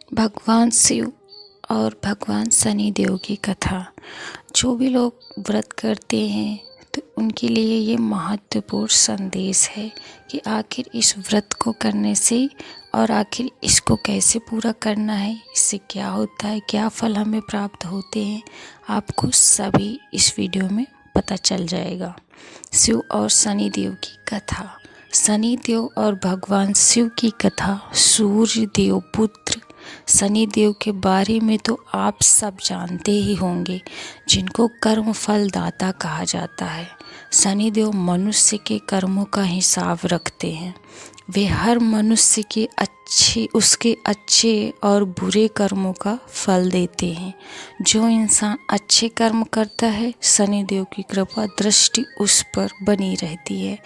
भगवान शिव और भगवान शनिदेव की कथा। जो भी लोग व्रत करते हैं तो उनके लिए ये महत्वपूर्ण संदेश है कि आखिर इस व्रत को करने से और आखिर इसको कैसे पूरा करना है, इससे क्या होता है, क्या फल हमें प्राप्त होते हैं, आपको सभी इस वीडियो में पता चल जाएगा। शिव और शनिदेव की कथा। शनिदेव और भगवान शिव की कथा। सूर्य देव पुत्र शनिदेव के बारे में तो आप सब जानते ही होंगे, जिनको कर्म फल दाता कहा जाता है। शनिदेव मनुष्य के कर्मों का हिसाब रखते हैं। वे हर मनुष्य के उसके अच्छे और बुरे कर्मों का फल देते हैं। जो इंसान अच्छे कर्म करता है, शनिदेव की कृपा दृष्टि उस पर बनी रहती है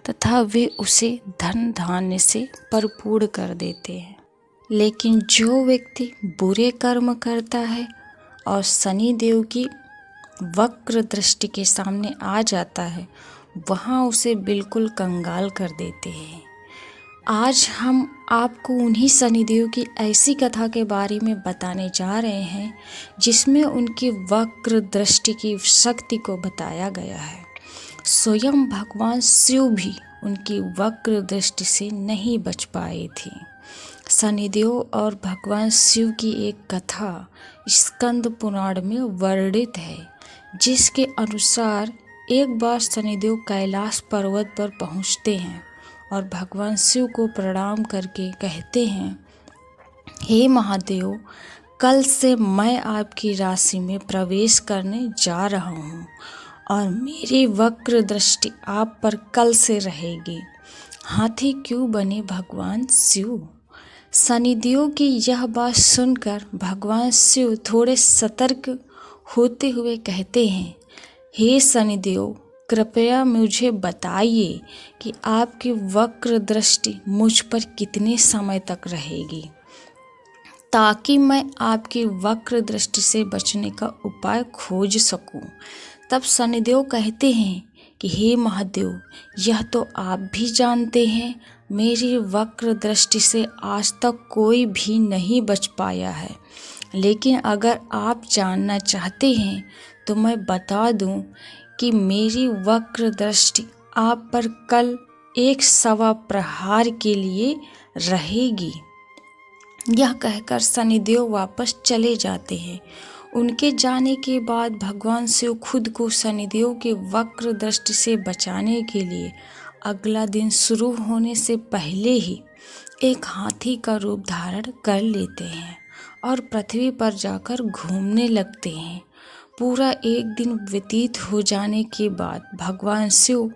तथा वे उसे धन धान्य से भरपूर कर देते हैं। लेकिन जो व्यक्ति बुरे कर्म करता है और शनिदेव की वक्र दृष्टि के सामने आ जाता है, वहाँ उसे बिल्कुल कंगाल कर देते हैं। आज हम आपको उन्हीं शनिदेव की ऐसी कथा के बारे में बताने जा रहे हैं जिसमें उनकी वक्र दृष्टि की शक्ति को बताया गया है। स्वयं भगवान शिव भी उनकी वक्र दृष्टि से नहीं बच पाए थे। शनिदेव और भगवान शिव की एक कथा स्कंद पुराण में वर्णित है, जिसके अनुसार एक बार शनिदेव कैलाश पर्वत पर पहुंचते हैं और भगवान शिव को प्रणाम करके कहते हैं, हे महादेव, कल से मैं आपकी राशि में प्रवेश करने जा रहा हूँ और मेरी वक्र दृष्टि आप पर कल से रहेगी। हाथी क्यों बने भगवान शिव? शनिदेव की यह बात सुनकर भगवान शिव थोड़े सतर्क होते हुए कहते हैं, हे शनिदेव, कृपया मुझे बताइए कि आपकी वक्र दृष्टि मुझ पर कितने समय तक रहेगी, ताकि मैं आपकी वक्र दृष्टि से बचने का उपाय खोज सकूं। तब शनिदेव कहते हैं कि हे महादेव, यह तो आप भी जानते हैं, मेरी वक्र दृष्टि से आज तक कोई भी नहीं बच पाया है। लेकिन अगर आप जानना चाहते हैं तो मैं बता दूं कि मेरी वक्र दृष्टि आप पर कल 1 प्रहार के लिए रहेगी। यह कहकर शनिदेव वापस चले जाते हैं। उनके जाने के बाद भगवान शिव खुद को शनिदेव के वक्र दृष्टि से बचाने के लिए अगला दिन शुरू होने से पहले ही एक हाथी का रूप धारण कर लेते हैं और पृथ्वी पर जाकर घूमने लगते हैं। पूरा एक दिन व्यतीत हो जाने के बाद भगवान शिव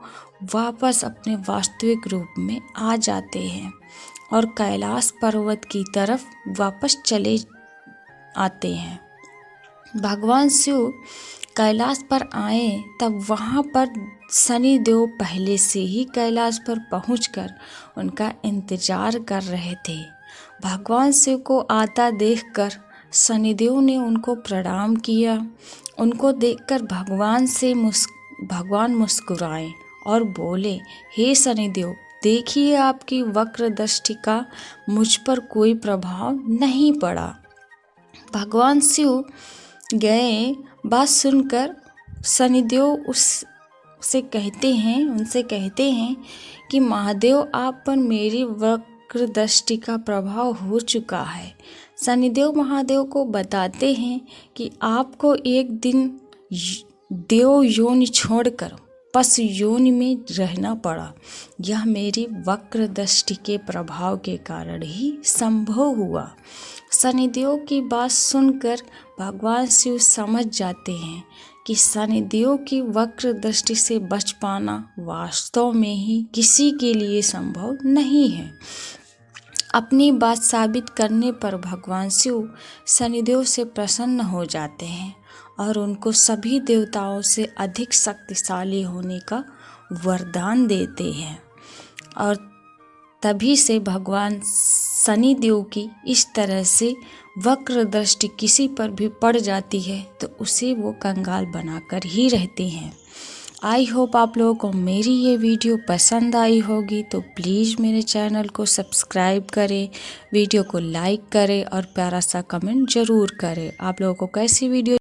वापस अपने वास्तविक रूप में आ जाते हैं और कैलाश पर्वत की तरफ वापस चले आते हैं। भगवान शिव कैलाश पर आए तब वहाँ पर शनिदेव पहले से ही कैलाश पर पहुंचकर उनका इंतजार कर रहे थे। भगवान शिव को आता देखकर शनिदेव ने उनको प्रणाम किया। उनको देखकर भगवान मुस्कुराए और बोले, हे शनिदेव, देखिए आपकी वक्र दृष्टि का मुझ पर कोई प्रभाव नहीं पड़ा। भगवान शिव गए। बात सुनकर शनिदेव उनसे कहते हैं कि महादेव, आप पर मेरी वक्र दृष्टि का प्रभाव हो चुका है। शनिदेव महादेव को बताते हैं कि आपको एक दिन देव योनि छोड़कर पशु योनि में रहना पड़ा। यह मेरी वक्र दृष्टि के प्रभाव के कारण ही संभव हुआ। शनिदेव की बात सुनकर भगवान शिव समझ जाते हैं कि शनिदेव की वक्र दृष्टि से बच पाना वास्तव में ही किसी के लिए संभव नहीं है। अपनी बात साबित करने पर भगवान शिव शनिदेव से प्रसन्न हो जाते हैं और उनको सभी देवताओं से अधिक शक्तिशाली होने का वरदान देते हैं। और तभी से भगवान शनिदेव की इस तरह से वक्र दृष्टि किसी पर भी पड़ जाती है तो उसे वो कंगाल बनाकर ही रहते हैं। आई होप आप लोगों को मेरी ये वीडियो पसंद आई होगी, तो प्लीज़ मेरे चैनल को सब्सक्राइब करें, वीडियो को लाइक करें और प्यारा सा कमेंट ज़रूर करें। आप लोगों को कैसी वीडियो